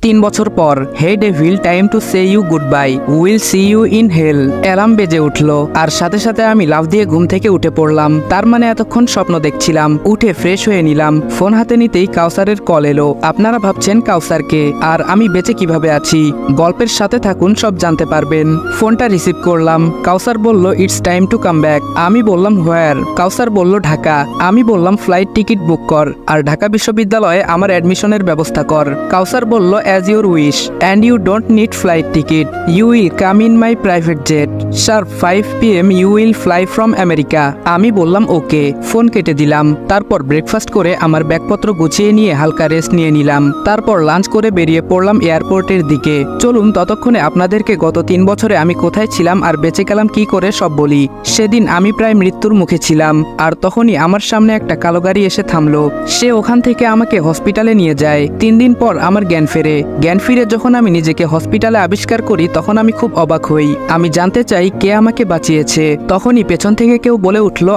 3 বছর পর। Hey devil, time to say you goodbye, will see you in hell. Alarm বেজে উঠলো আর সাথে সাথে আমি লাফ দিয়ে ঘুম থেকে উঠে পড়লাম। তার মানে এতক্ষণ স্বপ্ন দেখছিলাম। উঠে ফ্রেশ হয়ে নিলাম। ফোন হাতে নিতেই কাউসারের কল এলো। আপনারা ভাবছেন কাউসারকে আর আমি বেঁচে কিভাবে আছি, গল্পের সাথে থাকুন, সব জানতে পারবেন। ফোনটা রিসিভ করলাম। কাউসার বলল it's time to come back. আমি বললাম হোয়ার। কাউসার বলল ঢাকা। আমি বললাম ফ্লাইট টিকিট বুক কর আর ঢাকা বিশ্ববিদ্যালয়ে আমার অ্যাডমিশনের ব্যবস্থা কর। কাউসার বলল as your wish and you don't need flight ticket, you will come in my private jet, sharp 5 PM you will fly from America. আমি বললাম ওকে। ফোন কেটে দিলাম। তারপর ব্রেকফাস্ট করে আমার ব্যাগপত্র গুছিয়ে নিয়ে হালকা রেস্ট নিয়ে নিলাম। তারপর লাঞ্চ করে বেরিয়ে পড়লাম এয়ারপোর্টের দিকে। চলুন ততক্ষণে আপনাদেরকে গত 3 বছরে আমি কোথায় ছিলাম আর বেঁচে গেলাম কি করে সব বলি। সেদিন আমি প্রায় মৃত্যুর মুখে ছিলাম আর তখনই আমার সামনে একটা কালো গাড়ি এসে থামলো। সে ওখান থেকে আমাকে হসপিটালে নিয়ে যায়। 3 দিন পর আমার জ্ঞান ফেরে। জ্ঞান ফিরে যখন আমি নিজেকে হসপিটালে আবিষ্কার করি তখন আমি খুব অবাক হই। আমি জানতে চাই কে আমাকে বাঁচিয়েছে। তখনই পেছন থেকে কেউ বলে উঠলো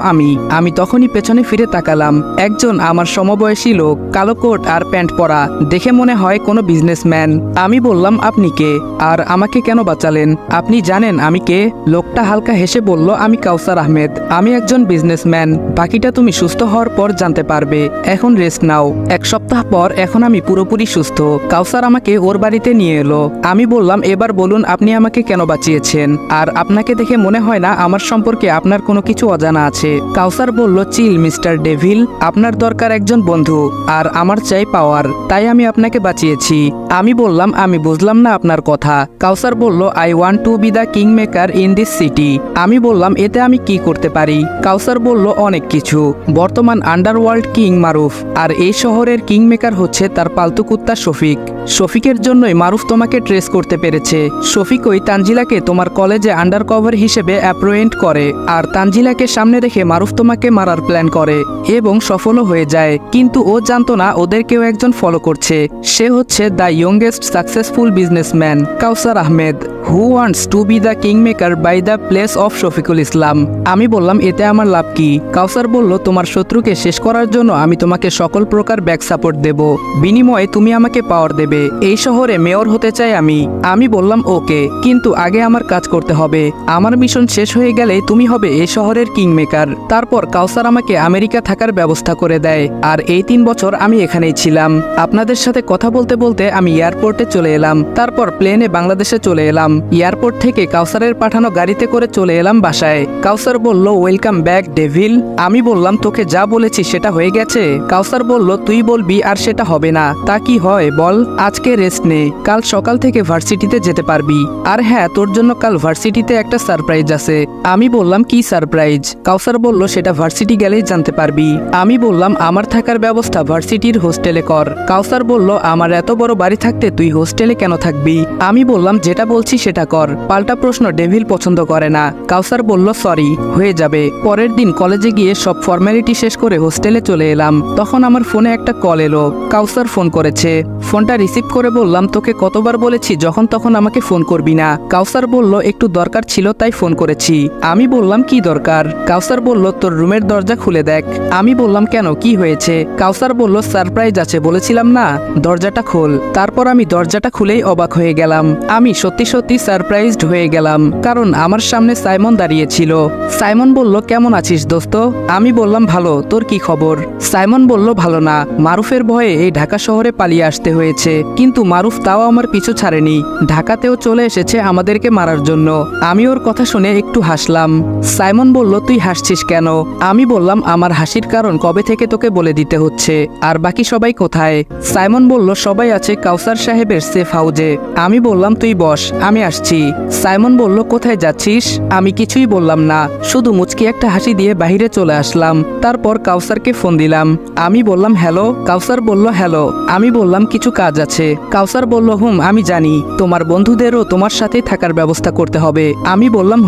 আমি তখনই পেছনে ফিরে তাকালাম। একজন আমার সমবয়সী লোক, কালো কোট আর প্যান্ট পরা, দেখে মনে হয় কোনো বিজনেসম্যান। আমি বললাম আপনি কে আর আমাকে কেন বাঁচালেন? আপনি জানেন আমি কে? লোকটা হালকা হেসে বলল আমি কাউসার আহমেদ, আমি একজন বিজনেসম্যান। বাকিটা তুমি সুস্থ হওয়ার পর জানতে পারবে। এখন রেস্ট নাও। 1 সপ্তাহ পর এখন আমি পুরোপুরি সুস্থ। কাউসার আমাকে ওর বাড়িতে নিয়ে এলো। আমি বললাম এবার বলুন আপনি আমাকে কেন বাঁচিয়েছেন আর আপনাকে দেখে মনে হয় না আমার সম্পর্কে আপনার কোনো কিছু অজানা আছে। কাউসার বলল চিল মিস্টার ডেভিল, আপনার দরকার একজন বন্ধু আর আমার চাই পাওয়ার, তাই আমি আপনাকে বাঁচিয়েছি। আমি বললাম আমি বুঝলাম না আপনার কথা। কাউসার বলল I want to be the king maker in this city. আমি বললাম এতে আমি কি করতে পারি? কাউসার বলল অনেক কিছু। বর্তমান আন্ডারওয়ার্ল্ড কিং মারুফ আর এই শহরের কিং মেকার হচ্ছে তার পালতু কুত্তা শফিক। শফিকের জন্যই মারুফ তোমাকে ট্রেস করতে পেরেছে। শফিক ওই তানজিলাকে তোমার কলেজে আন্ডার কভার হিসেবে অ্যাপয়েন্ট করে আর তানজিলাকে সামনে রেখে মারুফ তোমাকে মারার প্ল্যান করে এবং সফলও হয়ে যায়। কিন্তু ও জানতো না ওদের কেউ একজন ফলো করছে। সে হচ্ছে the youngest successful businessman Kawsar Ahmed, who wants to be the king maker by the place of Shafiqul Islam. আমি বললাম এতে আমার লাভ কি? কাউসার বলল তোমার শত্রুকে শেষ করার জন্য আমি তোমাকে সকল প্রকার ব্যাক সাপোর্ট দেব, বিনিময়ে তুমি আমাকে পাওয়ার দেবে। এই শহরে মেয়র হতে চাই আমি। আমি বললাম ওকে, কিন্তু আগে আমার কাজ করতে হবে। আমার মিশন শেষ হয়ে গেলে তুমি হবে এই শহরের কিং মেকার। তারপর কাউসার আমাকে আমেরিকা থাকার ব্যবস্থা করে দেয় আর এই 3 বছর আমি এখানেই ছিলাম। আপনাদের সাথে কথা বলতে বলতে আমি এয়ারপোর্টে চলে এলাম। তারপর প্লেনে বাংলাদেশে চলে এলাম। এয়ারপোর্ট থেকে কাউসারের পাঠানো গাড়িতে করে চলে এলাম বাসায়। কাউসার বলল ওয়েলকাম ব্যাক ডেভিল। আমি বললাম তোকে যা বলেছি সেটা হয়ে গেছে। কাউসার বলল তুই বলবি আর সেটা হবে না। তা কি হয় বল? আজকে রেস্ট নে, কাল সকাল থেকে ভার্সিটিতে যেতে পারবি। আর হ্যাঁ, তোর জন্য কাল ভার্সিটিতে একটা সারপ্রাইজ আছে। আমি বললাম কি সারপ্রাইজ? কাউসার বলল সেটা ভার্সিটি গেলেই জানতে পারবি। আমি বললাম আমার থাকার ব্যবস্থা ভার্সিটির হোস্টেলে কর। কাউসার বলল আমার এত বড় বাড়ি থাকতে তুই হোস্টেলে কেন থাকবি? আমি বললাম যেটা বলছি সেটা কর। পাল্টা প্রশ্ন ডেভিল পছন্দ করে না। কাউসার বলল সরি, হয়ে যাবে। পরের দিন কলেজে গিয়ে সব ফর্মালিটি শেষ করে হোস্টেলে চলে এলাম। তখন আমার ফোনে একটা কল এলো। কাউসার ফোন করেছে। ফোনটা রিসিভ করে বললাম তোকে কতবার বলেছি যখন তখন আমাকে ফোন করবি না। কাউসার বলল একটু দরকার ছিল তাই ফোন করেছি। আমি বললাম কি দরকার? কাউসার বলল তোর রুমের দরজা খুলে দেখ। আমি বললাম কেন, কি হয়েছে? কাউসার বলল সারপ্রাইজ আছে বলেছিলাম না, দরজাটা খোল। তারপর আমি দরজাটা খুলেই অবাক হয়ে গেলাম। আমি সত্যি সত্যি সারপ্রাইজড হয়ে গেলাম, কারণ আমার সামনে সাইমন দাঁড়িয়েছিল। সাইমন বলল কেমন আছিস দোস্ত? আমি বললাম ভালো, তোর কি খবর? সাইমন বলল ভালো না, মারুফের ভয়ে এই ঢাকা শহরে পালিয়ে আসতে হয়েছে, কিন্তু মারুফ তাও আমার পিছু ছাড়েনি, ঢাকাতেও চলে এসেছে আমাদেরকে মারার জন্য। আমি ওর কথা শুনে একটু হাসলাম। সাইমন বলল তুই হাসছিস কেন? আমি বললাম আমার হাসির কারণ কবে থেকে তোকে বলে দিতে হচ্ছে। আর বাকি সবাই কোথায়? সাইমন বলল সবাই আছে কাউসার সাহেবের সেফ হাউজে। আমি বললাম তুই বস, আমি আসছি। সাইমন বলল কোথায় যাচ্ছিস? আমি কিছুই বললাম না, শুধু মুচকি একটা হাসি দিয়ে বাহিরে চলে আসলাম। তারপর কাউসারকে ফোন দিলাম। আমি বললাম হ্যালো। কাউসার বলল হ্যালো। আমি বললাম কিছু কাজ আছে। কাউসার বলল আমি জানি, তোমার বন্ধুদেরও তোমার সাথেই থাকার ব্যবস্থা করতে হবে। আমি বললাম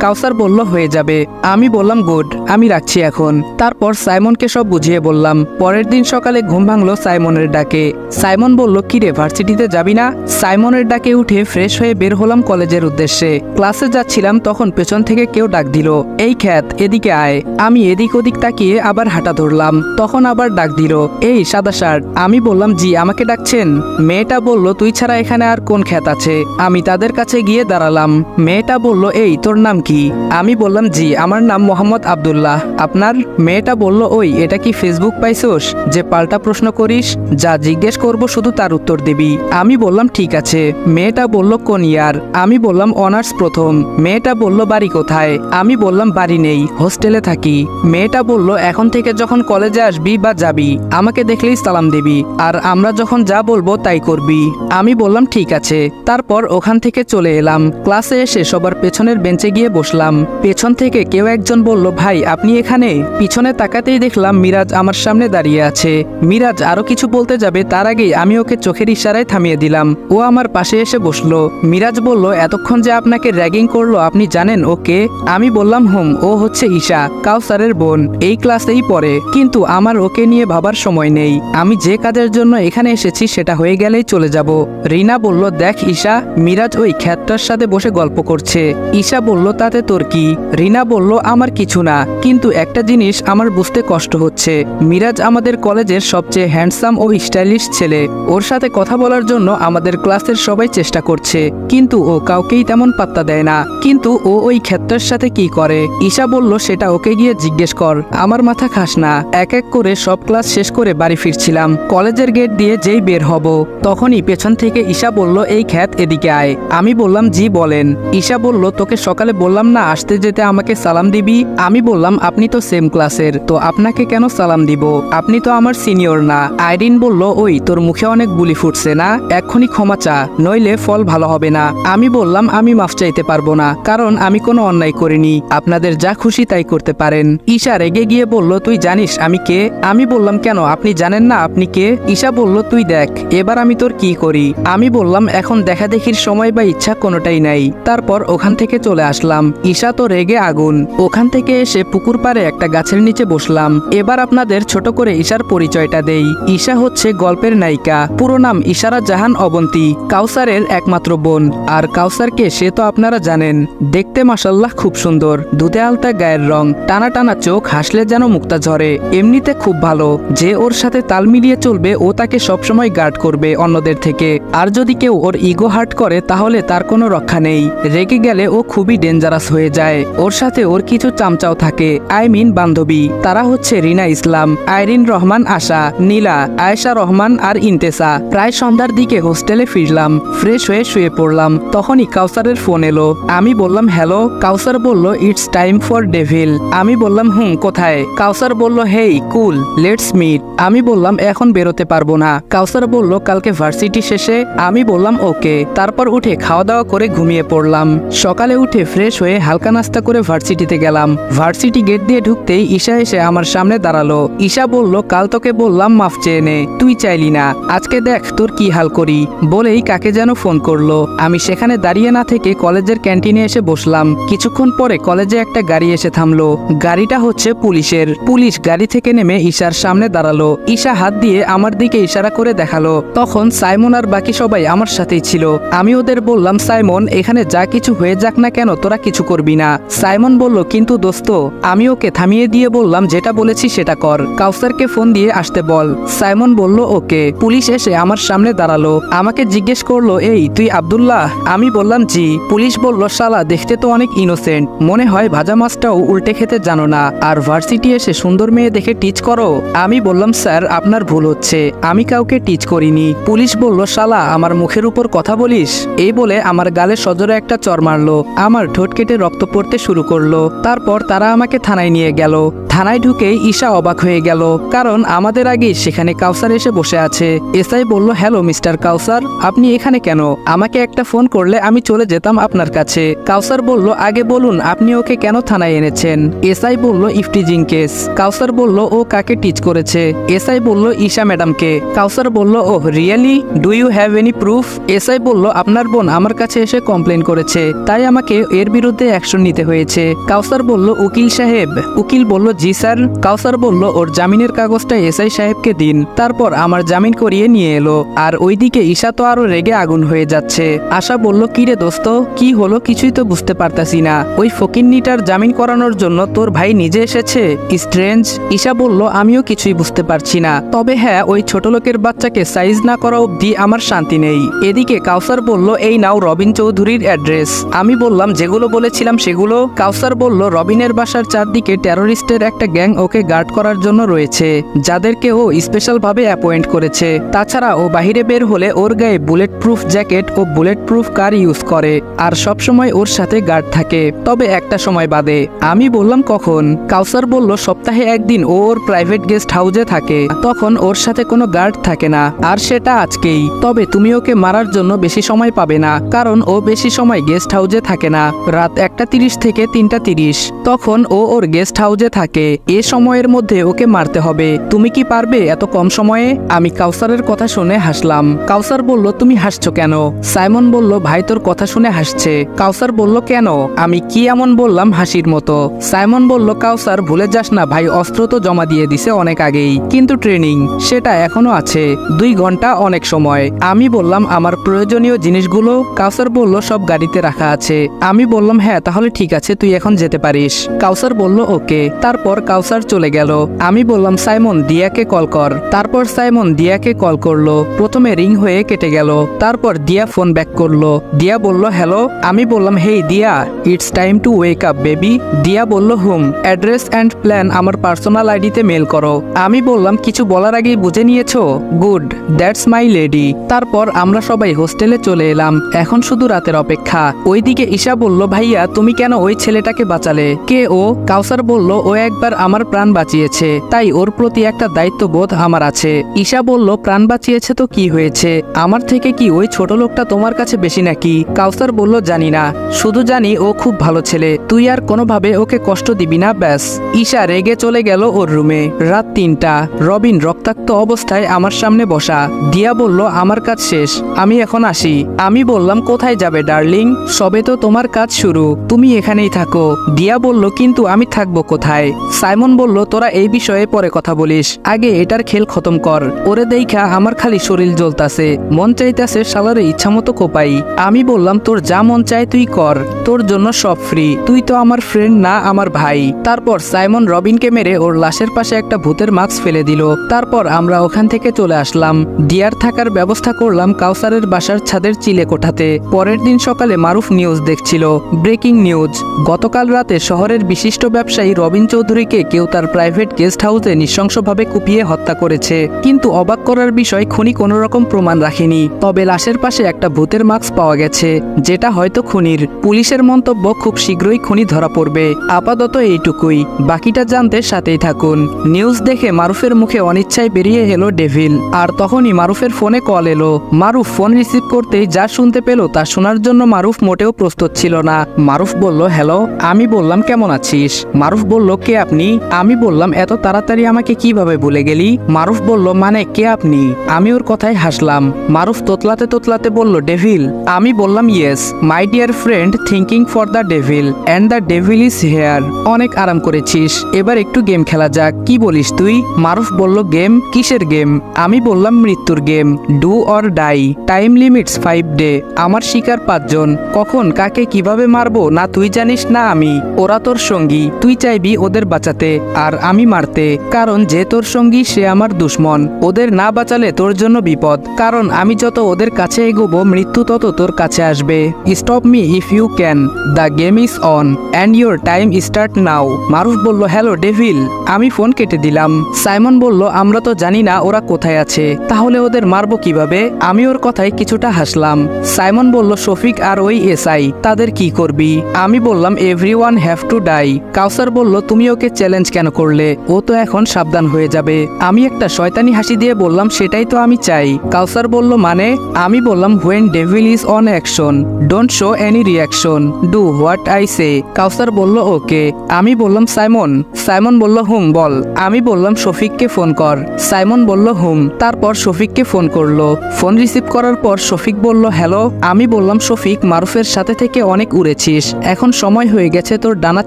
কাউসার বলল হয়ে যাবে। আমি বললাম গুড, আমি রাখছি এখন। তারপর সাইমনকে সব বুঝিয়ে বললাম। পরের দিন সকালে ঘুম ভাঙলো সাইমনের ডাকে। সাইমন বলল কিরে ভার্সিটিতে যাবি না? সাইমনের ডাকে উঠে ফ্রেশ হয়ে বের হলাম কলেজের উদ্দেশ্যে। ক্লাসে যাচ্ছিলাম তখন পেছন থেকে কেউ ডাক দিল, এই খ্যাত এদিকে আয়। আমি এদিক ওদিক তাকিয়ে আবার হাঁটা ধরলাম, তখন আবার ডাক দিল, এই সাদা শার্ট। আমি বললাম জি, আমাকে ডাকছেন? মেয়েটা বলল, তুই ছাড়া এখানে আর কোন খ্যাত আছে? আমি তাদের কাছে গিয়ে দাঁড়ালাম। মেয়েটা বলল, এই তোর নাম কি? আমি বললাম জি, আমার নাম মোহাম্মদ আব্দুল্লাহ। আপনার? মেয়েটা বলল, ওই এটা কি ফেসবুক পাইছোস যে পাল্টা প্রশ্ন করিস? যা জিজ্ঞেস করব শুধু তার উত্তর দিবি। আমি বললাম ঠিক আছে। মেয়েটা বলল, কোন ইয়ার? আমি বললাম অনার্স প্রথম। মেয়েটা বলল, বাড়ি কোথায়? আমি বললাম বাড়ি নেই, হোস্টেলে থাকি। মেয়েটা বলল, এখন থেকে যখন কলেজে আসবি বা যাবি আমাকে দেখলেই সালাম দিবি, আর আমরা যখন যা বলবো তাই করবি। আমি বললাম ঠিক আছে। তারপর ওখান থেকে চলে এলাম। ক্লাসে এসে সবার পেছনের বেঞ্চে গিয়ে বসলাম। পেছন থেকে কেউ একজন বলল, ভাই আপনি এখানে? পিছনে তাকাতেই দেখলাম মিরাজ আমার সামনে দাঁড়িয়ে আছে। মিরাজ আরো কিছু বলতে যাবে তার আগেই আমি ওকে চোখের ইশারায় থামিয়ে দিলাম। ও আমার পাশে এসে বসলো। মিরাজ বলল, এতক্ষণ যে আপনাকে র্যাগিং করলো আপনি জানেন ওকে? আমি বললাম হুম, ও হচ্ছে ঈশা, কাউসারের বোন, এই ক্লাসেই পড়ে। কিন্তু আমার ওকে নিয়ে ভাবার সময় নেই। আমি যে কাজের জন্য এখানে এসেছি সেটা হয়ে গেলেই চলে যাব। রিনা বলল, দেখ ঈশা, মিরাজ ওই খ্যাতটার সাথে বসে গল্প করছে। ঈশা বলল, তাতে তোর কি? রিনা বলল, আমার কিছু না, কিন্তু একটা জিনিস আমার বুঝতে কষ্ট হচ্ছে। মিরাজ আমাদের কলেজের সবচেয়ে হ্যান্ডসাম ও স্টাইলিশ ছেলে। ওর সাথে কথা বলার জন্য আমাদের ক্লাসের সবাই চেষ্টা করছে, কিন্তু ও কাউকেই তেমন পাত্তা দেয় না। কিন্তু ও ওই ক্ষেত্রের সাথে কি করে? ঈশা বলল, সেটা ওকে গিয়ে জিজ্ঞেস কর, আমার মাথা খাস না। এক এক করে সব ক্লাস শেষ করে বাড়ি ফিরছিলাম। কলেজের গেট দিয়ে যেই বের হব তখনই পেছন থেকে ঈশা বলল, এই খ্যাত এদিকে আয়। আমি বললাম জি বলেন। ঈশা বলল, তোকে সকালে বললাম না আসতে যেতে আমাকে সালাম দিবি? আমি বললাম, আপনি তো সেম ক্লাসের, তো আপনাকে কেন সালাম দিব? আপনি তো আমার সিনিয়র না। আইরিন বলল, ওই তোর মুখে অনেক বুলি ফুটছে না, এক্ষুনি ক্ষমা চা, নইলে ফল ভালো হবে না। আমি বললাম, আমি মাফ চাইতে পারবো না, কারণ আমি কোনো অন্যায় করিনি। আপনাদের যা খুশি তাই করতে পারেন। ঈশা রেগে গিয়ে বলল, তুই জানিস আমি কে? আমি বললাম, কেন আপনি জানেন না আপনি কে? ঈশা বলল, তুই দেখ এবার আমি তোর কি করি। আমি বললাম, এখন দেখা দেখির সময় বা ইচ্ছা কোনোটাই নাই। তারপর ওখান থেকে চলে আসলাম। ঈশা তো রেগে আগুন। ওখান থেকে এসে পুকুর পাড়ে একটা গাছের নিচে বসলাম। এবার আপনাদের ছোট করে ঈশার পরিচয়টা দেই। ঈশা হচ্ছে গল্পের নায়িকা। পুরো নাম ইশারা জাহান অবন্তী, কাউসারের একমাত্র বোন। আর কাউসারকে সে তো আপনারা জানেন, দেখতে মাশাল্লাহ খুব সুন্দর, দুধে আলতা গায়ের রং, টানা টানা চোখ, হাসলে যেন মুক্তা ঝরে। এমনিতে খুব ভালো, যে ওর সাথে তাল মিলিয়ে চলবে ও তাকে সবসময় গার্ড করবে অন্যদের থেকে। আর যদি কেউ ওর ইগো হার্ট করে তাহলে তার কোনো রক্ষা নেই। রেগে গেলে ও খুবই ডেঞ্জারাস হয়ে যায়। ওর সাথে ওর কিছু চামচাও থাকে, আই মিন বান্ধবী। তারা হচ্ছে রিনা ইসলাম, আইরিন রহমান আশা, নীলা, আয়েশা রহমান আর ইন্তেসা। প্রায় সন্ধ্যার দিকে হোস্টেলে ফিরলাম, ফ্রেশ হয়ে শুয়ে পড়লাম। তখনই কাউসারের ফোন এলো। আমি বললাম হ্যালো। কাউসার বলল, ইটস টাইম ফর ডেভিল। আমি বললাম হুম, কোথায়? কাউসার বলল, হেই কুল, লেটস মিট। আমি বললাম, এখন বেরোতে পারবো না। কাউসার বলল, কালকে ভার্সিটি শেষে। আমি বললাম ওকে। তারপর উঠে খাওয়া দাওয়া করে ঘুমিয়ে পড়লাম। সকালে উঠে ফ্রেশ হয়ে হালকা নাস্তা করে ভার্সিটিতে গেলাম। ভার্সিটি গেট দিয়ে ঢুকতেই ঈশা এসে আমার সামনে দাঁড়ালো। ঈশা বলল, কাল তোকে বললাম মাফ চেয়ে নে, তুই চাইলি না, আজকে দেখ তোর কি হাল করি। বলেই কাকে যেন ফোন করলো। আমি সেখানে দাঁড়িয়ে না থেকে কলেজের ক্যান্টিনে এসে বসলাম। কিছুক্ষণ পরে কলেজে একটা গাড়ি এসে থামলো। গাড়িটা হচ্ছে পুলিশের। পুলিশ গাড়ি থেকে নেমে ঈশার সামনে দাঁড়ালো। ঈশা হাত দিয়ে আমার দিকে ইশারা করে দেখালো। তখন সাইমন আর বাকি সবাই আমার সাথেই ছিল। আমি ওদের বললাম, সাইমন, এখানে যা কিছু হয়ে যাক না কেন তোরা কিছু করবি না। সাইমন বলল, কিন্তু দোস্ত। আমি ওকে থামিয়ে দিয়ে বললাম, যেটা বলেছি সেটা কর, কাউসারকে ফোন দিয়ে আসতে বল। সাইমন বলল, ওকে। পুলিশ এসে আমার সামনে দাঁড়ালো। আমাকে জিজ্ঞেস করলো, এই তুই আব্দুল্লাহ? আমি বললাম জি। পুলিশ বলল, শালা দেখতে তো অনেক ইনোসেন্ট, মনে হয় ভাজা মাছটাও উল্টে খেতে জানো না, আর ভার্সিটি এসে সুন্দর মেয়ে দেখে টিচ করো। আমি বললাম, স্যার আপনার ভুল হচ্ছে, আমি কাউকে টিচ করিনি। পুলিশ বলল, শালা আমার মুখের উপর কথা বলিস? এই বলে আমার গালে সজোরে একটা চড় মারলো। আমার ঠোঁট কেটে রক্ত পড়তে শুরু করলো। তারপর তারা আমাকে থানায় নিয়ে গেল। থানায় ঢুকেই ঈশা অবাক হয়ে গেল, কারণ আমাদের আগেই সেখানে কাউসার এসে বসে আছে। এসআই বলল, হ্যালো মিস্টার কাউসার, আপনি এখানে কেন? আমাকে একটা ফোন করলে আমি চলে যেতাম আপনার কাছে। কাউসার বলল, আগে বলুন আপনি ওকে কেন থানায় এনেছেন? এসআই বলল, ইফটিজিং কেস। কাউসার বলল, ও কাকে টিচ করেছে? এসআই বলল, ঈশা ম্যাডামকে। কাউসার বলল, oh really, do you have any proof? SI বলল, আপনার বোন আমার কাছে এসে কমপ্লেন করেছে, তাই আমাকে এর বিরুদ্ধে অ্যাকশন নিতে হয়েছে। কাউসার বলল, উকিল সাহেব? উকিল বলল, জি স্যার। কাউসার বলল, ওর জামিনের কাগজটা এসআই সাহেবকে দিন। তারপর আমার জামিন করিয়ে নিয়ে এলো। আর ওইদিকে ঈশা তো আরো রেগে আগুন হয়ে যাচ্ছে। আসলে আশা বলল, কিরে দোস্ত, কি হলো কিছুই তো বুঝতে পারতাছি না। ওই ফকিন্নিটার জামিন করানোর জন্য তোর ভাই নিজে এসেছে? স্ট্রেঞ্জ। ঈশা বলল, আমিও কিছুই বুঝতে পারছি না, তবে হ্যাঁ, ওই ছোট লোকের বাচ্চাকে সাইজ না করা অবধি আমার শান্তি নেই। এদিকে কাউসার বলল, এই নাও রবিন চৌধুরীর অ্যাড্রেস। আমি বললাম, যেগুলো বলেছিলাম সেগুলো? কাউসার বলল, রবিনের বাসার চারদিকে টেরোরিস্টের একটা গ্যাং ওকে গার্ড করার জন্য রয়েছে, যাদেরকে ও স্পেশাল ভাবে অ্যাপয়েন্ট করেছে। তাছাড়া ও বাহিরে বের হলে ওর গায়ে বুলেট প্রুফ জ্যাকেট ও বুলেট প্রুফ কার ইউজ করে, আর সবসময় ওর সাথে গার্ড থাকে, তবে একটা সময় বাদে। আমি বললাম, কখন? কাউসার বলল, সপ্তাহে একদিন ও ওর প্রাইভেট গেস্ট হাউসে থাকে, তখন ওর সাথে কোনো গার্ড থাকে না, আর সেটা আজকেই। তবে তুমি ওকে মারার জন্য বেশি সময় পাবে না, কারণ ও বেশি সময় গেস্ট হাউসে থাকে না। রাত 1:30 থেকে 3:30 তখন ও ওর গেস্ট হাউসে থাকে। এ সময়ের মধ্যে ওকে মারতে হবে। তুমি কি পারবে এত কম সময়ে? আমি কাউসারের কথা শুনে হাসলাম। কাউসার বলল, তুমি হাসছো কেন? সাইমন বলল, ভাই তোর কথা শুনে হাসছে। কাউসার বলল, কেন? আমি কি এমন বললাম হাসির মতো? সাইমন বলল, কাউসার ভুলে যাস না ভাই, অস্ত্র তো জমা দিয়ে দিছে অনেক আগেই, কিন্তু ট্রেনিং সেটা এখনো আছে। 2 ঘন্টা অনেক সময়। আমি বললাম, আমার প্রয়োজনীয় জিনিসগুলো? কাউসার বলল, সব গাড়িতে রাখা আছে। আমি বললাম, হ্যাঁ তাহলে ঠিক আছে, তুই এখন যেতে পারিস। কাউসার বলল, ওকে। তারপর কাউসার চলে গেল। আমি বললাম, সাইমন দিয়াকে কল কর। তারপর সাইমন দিয়াকে কল করলো। প্রথমে রিং হয়ে কেটে গেল, তারপর দিয়া ফোন ব্যাক করলো। দিয়া বলল, হ্যালো। আমি বললাম, হেই দিয়া, it's time two wake up baby. দিয়া বলল, হুম, অ্যাড্রেস অ্যান্ড প্ল্যান আমার পার্সোনাল আইডিতে মেল করো। আমি বললাম, কিছু বলার আগেই বুঝে নিয়েছো? Good, that's my lady. তারপর আমরা সবাই হোস্টেলে চলে এলাম। এখন শুধু রাতের অপেক্ষা। ওইদিকে ঈশা বলল, ভাইয়া তুমি কেন ওই ছেলেটাকে বাঁচালে? কে ও? কাউসার বলল, ও একবার আমার প্রাণ বাঁচিয়েছে, তাই ওর প্রতি একটা দায়িত্ববোধ আমার আছে। ঈশা বলল, প্রাণ বাঁচিয়েছে তো কি হয়েছে? আমার থেকে কি ওই ছোট লোকটা তোমার কাছে বেশি নাকি? কাউসার বলল, জানি না, শুধু জানি ও খুব ভালো ছেলে, তুই আর কোনোভাবে ওকে কষ্ট দিবি না, ব্যাস। ঈশা রেগে চলে গেল ওর রুমে। রাত 3টা। রবিন রক্তাক্ত অবস্থায় আমার সামনে বসা। দিয়া বলল, আমার কাজ শেষ, আমি এখন আসি। আমি বললাম, কোথায় যাবে ডার্লিং? সবে তো তোমার কাজ শুরু, তুমি এখানেই থাকো। দিয়া বলল, কিন্তু আমি থাকবো কোথায়? সাইমন বলল, তোরা এই বিষয়ে পরে কথা বলিস, আগে এটার খেল খতম কর। ওরে দেইখা আমার খালি শরীর জ্বলতাছে, মন চাইতাছে শালারে ইচ্ছামতো কোপাই। আমি বললাম, তোর যা মন চায় তুই কর, তোর জন্য সব ফ্রি, তুই তো আমার ফ্রেন্ড না, আমার ভাই। তারপর সাইমন রবিনকে মেরে ওর লাশের পাশে একটা ভূতের মাস্ক ফেলে দিল। তারপর আমরা ওখান থেকে চলে আসলাম। দিয়ার থাকার ব্যবস্থা করলাম কাউসারের বাসার ছাদের চিলে কোঠাতে। পরের দিন সকালে মারুফ নিউজ দেখছিল। ব্রেকিং নিউজ, গতকাল রাতে শহরের বিশিষ্ট ব্যবসায়ী রবিন চৌধুরীকে কেউ তার প্রাইভেট গেস্ট হাউসে নৃশংসভাবে কুপিয়ে হত্যা করেছে, কিন্তু অবাক করার বিষয়, খুনি কোনো রকম প্রমাণ রাখেনি, তবে লাশের পাশে একটা ভূতের মাস্ক পাওয়া গেছে, যেটা হয়তো খুনির। পুলিশের মন্তব্য, খুব শীঘ্রই খুনি ধরা পড়বে। আপাতত এইটুকুই, বাকিটা জানতে সাথেই থাকুন। নিউজ দেখে মারুফের মুখে অনিচ্ছায় বেরিয়ে এলো ডেভিল। আর তখনই মারুফের ফোনে কল এলো। মারুফ ফোন রিসিভ করতেই যা শুনতে পেল তা শোনার জন্য মারুফ মোটেও প্রস্তুত ছিল না। মারুফ বলল, হ্যালো। আমি বললাম, কেমন আছিস? মারুফ বলল, কে আপনি? আমি বললাম, এত তাড়াতাড়ি আমাকে কিভাবে ভুলে গেলি? মারুফ বলল, মানে কে আপনি? আমি ওর কথায় হাসলাম। মারুফ তোতলাতে তোতলাতে বলল, ডেভিল। আমি বললাম, yes my dear friend, thinking for the devil and the devil is here. অনেক আরাম করেছিস, এবার একটু গেম খেলা যাক, কি বলিস তুই? মারুফ বলল, গেম? কিসের গেম? আমি বললাম, মৃত্যুর game, do or die, time limits 5 day. আমার শিকার 5 জন, কখন কাকে কিভাবে মারবো না তুই জানিস না আমি। ওরা তোর সঙ্গী, তুই চাইবি ওদের বাঁচাতে আর আমি মারতে, কারণ যে তোর সঙ্গী সে আমার দুশ্মন। ওদের না বাঁচালে তোর জন্য বিপদ, কারণ আমি যত ওদের কাছে এগোবো মৃত্যু তত তোর কাছে আসবে। Stop me if you can, the game is on and your time start now. Maruf বলল, হ্যালো ডেভিল। আমি ফোন কেটে দিলাম। সাইমন বলল, আমরা তো জানি না ওরা কোথায় আছে, তাহলে ওদের মারবো কিভাবে? আমি ওর কথায় কিছুটা হাসলাম। সাইমন বলল, শফিক আর ওই এসআই, তাদের কি করবি? আমি বললাম, এভরিওয়ান হ্যাভ টু ডাই। কাউসার বলল, তুমি ওকে চ্যালেঞ্জ কেন করলে? ও তো এখন সাবধান হয়ে যাবে। আমি একটা শয়তানি হাসি দিয়ে বললাম, সেটাই তো আমি চাই। কাউসার বলল, মানে? আমি বললাম, when devil is on action don't show any reaction, do what I say. Kawsar বলল, ওকে। আমি বললাম, সাইমন। সাইমন বলল, হুম বল। আমি বললাম, শফিককে ফোন কর। সাইমন বলল, হুম। তারপর শফিককে ফোন করলো। ফোন রিসিভ করার পর শফিক বলল, হ্যালো। আমি বললাম, শফিক, মারুফের সাথে থেকে অনেক উড়েছিস, এখন সময় হয়ে গেছে তোর ডানা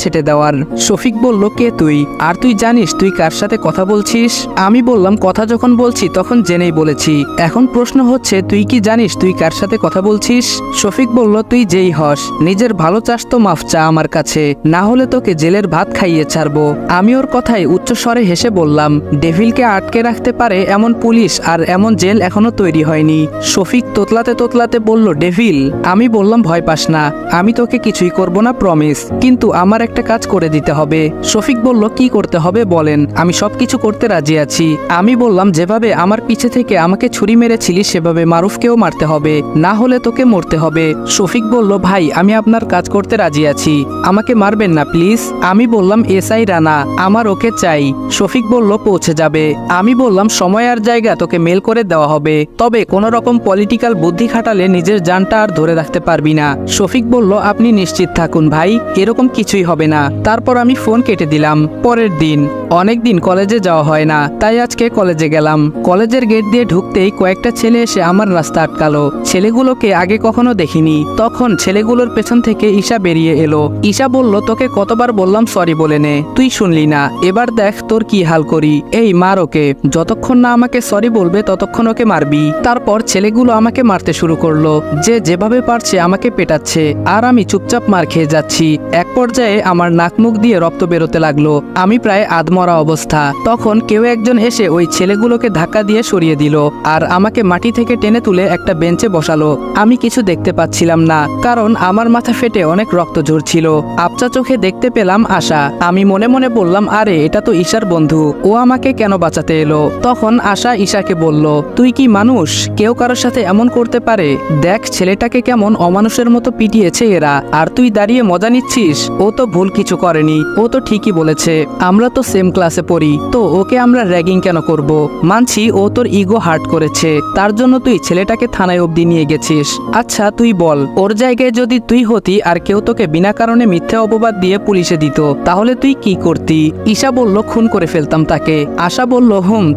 ছেটে দেওয়ার। শফিক বলল, কে তুই? আর তুই জানিস তুই কার সাথে কথা বলছিস? আমি বললাম, কথা যখন বলছি তখন জেনেই বলেছি, এখন প্রশ্ন হচ্ছে তুই কি জানিস তুই কার সাথে কথা বলছিস? বলছিস? শফিক বলল, তুই যেই হস, নিজের ভালো চাস তো মাফ চা আমার কাছে, না হলে তোকে জেলের ভাত খাইয়ে ছাড়বো। আমি ওর কথায় উচ্চস্বরে হেসে বললাম, ডেভিলকে আটকে রাখতে পারে এমন পুলিশ আর এমন জেল এখনো তৈরি হয়নি। শফিক তোতলাতে তোতলাতে বলল, ডেভিল। আমি বললাম, ভয় পাস না, আমি তোকে কিছুই করব না, প্রমিস, কিন্তু আমার একটা কাজ করে দিতে হবে। শফিক বলল, কি করতে হবে বলেন, আমি সবকিছু করতে রাজি আছি। আমি বললাম, যেভাবে আমার পিছে থেকে আমাকে ছুরি মেরেছিলি সেভাবে মারুফকেও মারতে হবে, না হলে তোকে মরতে হবে। শফিক বলল, ভাই আমি আপনার কাজ করতে রাজি আছি, আমাকে মারবেন না প্লিজ। আমি বললাম, এসআই রানা, আমার ওকে চাই। শফিক বলল, পৌঁছে যাবে। আমি বললাম, সময় আর জায়গা তোকে মেল করে দেওয়া হবে, তবে কোনো রকম পলিটিক্যাল বুদ্ধি খাটালে নিজের জানটা আর ধরে রাখতে পারবি না। শফিক বলল, আপনি নিশ্চিত থাকুন ভাই, এরকম কিছুই হবে না। তারপর আমি ফোন কেটে দিলাম। পরের দিন, অনেকদিন কলেজে যাওয়া হয় না, তাই আজকে কলেজে গেলাম। কলেজের গেট দিয়ে ঢুকতেই কয়েকটা ছেলে এসে আমার রাস্তা আটকালো। ছেলেগুলোকে আগে কখনো দেখিনি। তখন ছেলেগুলোর পেছন থেকে ঈশা বেরিয়ে এলো। ঈশা বলল, তোকে কতবার বললাম সরি বলে নে, তুই শুনলি না, এবার দেখ তোর কি হাল করি। এই মার ওকে, যতক্ষণ না আমাকে সরি বলবে ততক্ষণ ওকে মারবি। তারপর ছেলেগুলো আমাকে মারতে শুরু করলো, যে যেভাবে পারছে আমাকে পেটাচ্ছে, আর আমি চুপচাপ মার খেয়ে যাচ্ছি। এক পর্যায়ে আমার নাক মুখ দিয়ে রক্ত বেরোতে লাগলো, আমি প্রায় আধমরা অবস্থা। তখন কেউ একজন এসে ওই ছেলেগুলোকে ধাক্কা দিয়ে সরিয়ে দিল, আর আমাকে মাটি থেকে টেনে তুলে একটা বেঞ্চে বসালো। আমি কিছু দেখতে পাচ্ছিলাম না, কারণ আমার মাথা ফেটে অনেক রক্ত ঝরছিল। আবছা চোখে দেখতে পেলাম আশা। আমি মনে মনে বললাম, আরে এটা তো ঈশার বন্ধু, ও আমাকে কেন বাঁচাতে এলো? তখন আশা ঈশাকে বলল, তুই কি মানুষ? কেউ কারোর সাথে এমন করতে পারে? দেখ ছেলেটাকে কেমন অমানুষের মতো পিটিয়েছে এরা, আর তুই দাঁড়িয়ে মজা নিচ্ছিস। ও তো ভুল কিছু করেনি, ও তো ঠিকই বলেছে, আমরা তো সেম ক্লাসে পড়ি, তো ওকে আমরা র্যাগিং কেন করব? মানছি ও তোর ইগো হার্ট করেছে, তার জন্য তুই ছেলেটাকে থানায় অবধি নিয়ে গেছিস। আচ্ছা তুই বল, ওর জায়গায় যদি তুই হতি আর কেউ তোকে বিনা কারণে মিথ্যা অপবাদ দিয়ে পুলিশে দিত, তাহলে তুই কি করতি? ঈশা বলল, খুন করে ফেলতাম তাকে। আশা বলল,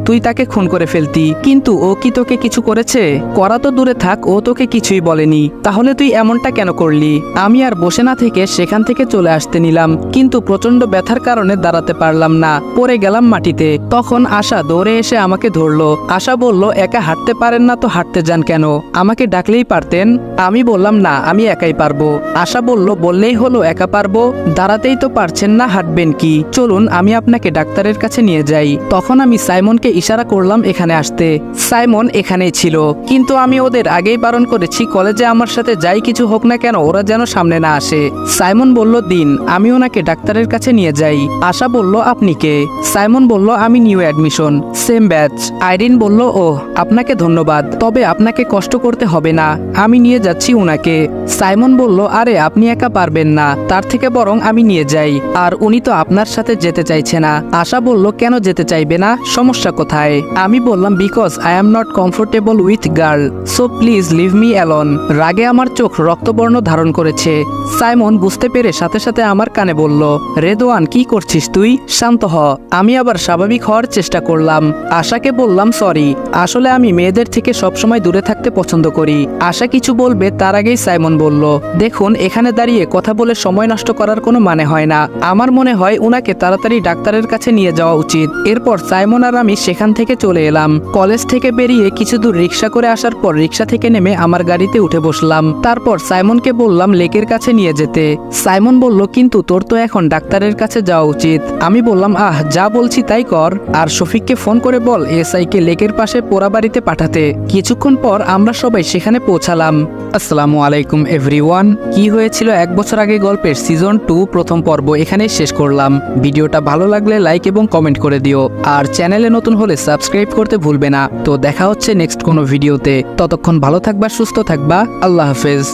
তুই তাকে খুন করে ফেলতি, কিন্তু ও কি তোকে কিছু করেছে? করা তো দূরে থাক, ও তোকে কিছুই বলেনি, তাহলে তুই এমনটা কেন করলি? আমি আর বসে না থেকে সেখান থেকে চলে আসতে নিলাম, কিন্তু প্রচন্ড ব্যথার কারণে দাঁড়াতে পারলাম না, পড়ে গেলাম মাটিতে। তখন আশা দৌড়ে এসে আমাকে ধরলো। আশা বলল, একা হাঁটতে পারেন না তো হাঁটতে যান কেন? আমাকে ডাকলেই পারতেন। আমি বললাম, না আমি একাই পারবো। আশা বলল, বললেই হলো একা পারবো? দাঁড়াতেই তো পারছেন না, হাঁটবেন কি? চলুন আমি আপনাকে ডাক্তারের কাছে নিয়ে যাই। তখন আমি সাইমনকে ইশারা করলাম এখানে আসতে। সাইমন এখানেই ছিল, কিন্তু আমি ওদের আগেই বারণ করেছি কলেজে আমার সাথে যাই কিছু হোক না কেন ওরা যেন সামনে না আসে। সাইমন বলল, দিন, আমি ওনাকে ডাক্তারের কাছে নিয়ে যাই। আশা বলল, আপনি কে? সাইমন বলল, আমি new admission, same batch. Irene বলল, ওহ, আপনাকে ধন্যবাদ, তবে আপনাকে কষ্ট করতে হবে না, আমি নিয়ে যাচ্ছি উনাকে। সাইমন বলল, আরে আপনি একা পারবেন না, তার থেকে বরং আমি নিয়ে যাই, আর উনি তো আপনার সাথে যেতে চাইছে না। আশা বলল, কেন যেতে চাইবে না? সমস্যা কোথায়? আমি বললাম, because I am not comfortable with girl, so please leave me alone. রাগে আমার চোখ রক্তবর্ণ ধারণ করেছে। সাইমন বুঝতে পেরে সাথে সাথে আমার কানে বলল, রেদওয়ান কি করছিস তুই? শান্ত হ। আমি আবার স্বাভাবিক হওয়ার চেষ্টা করলাম। আশাকে বললাম, সরি, আসলে আমি মেয়েদের থেকে সবসময় দূরে থাকতে পছন্দ করি। আশা কিছু বলবে তার আগেই সাইমন বলল, দেখুন এখানে দাঁড়িয়ে কথা বলে সময় নষ্ট করার কোনো মানে হয় না, আমার মনে হয় উনাকে তাড়াতাড়ি ডাক্তারের কাছে নিয়ে যাওয়া উচিত। এরপর সাইমন আর আমি সেখান থেকে চলে এলাম। কলেজ থেকে বেরিয়ে কিছু দূর রিক্সা করে আসার পর রিক্সা থেকে নেমে আমার গাড়িতে উঠে বসলাম। তারপর সাইমনকে বললাম লেকের কাছে নিয়ে যেতে। সাইমন বলল, কিন্তু তোর তো এখন ডাক্তারের কাছে যাওয়া উচিত। আমি বললাম, যা বলছি তাই কর, আর শফিককে ফোন করে বল এসআইকে লেকের পাশে পোড়া বাড়িতে পাঠাতে। কিছুক্ষণ পর আমরা সবাই সেখানে পৌঁছালাম। আসসালামু আলাইকুম এভরিওয়ান। কি হয়েছিল 1 বছর আগে গল্পের সিজন 2 প্রথম পর্ব এখানেই শেষ করলাম। ভিডিওটা ভালো লাগলে লাইক এবং কমেন্ট করে দিও, আর চ্যানেলে নতুন হলে সাবস্ক্রাইব করতে ভুলবে না। তো দেখা হচ্ছে নেক্সট কোনো ভিডিওতে, ততক্ষণ ভালো থাকবা, সুস্থ থাকবা, আল্লাহ হাফেজ।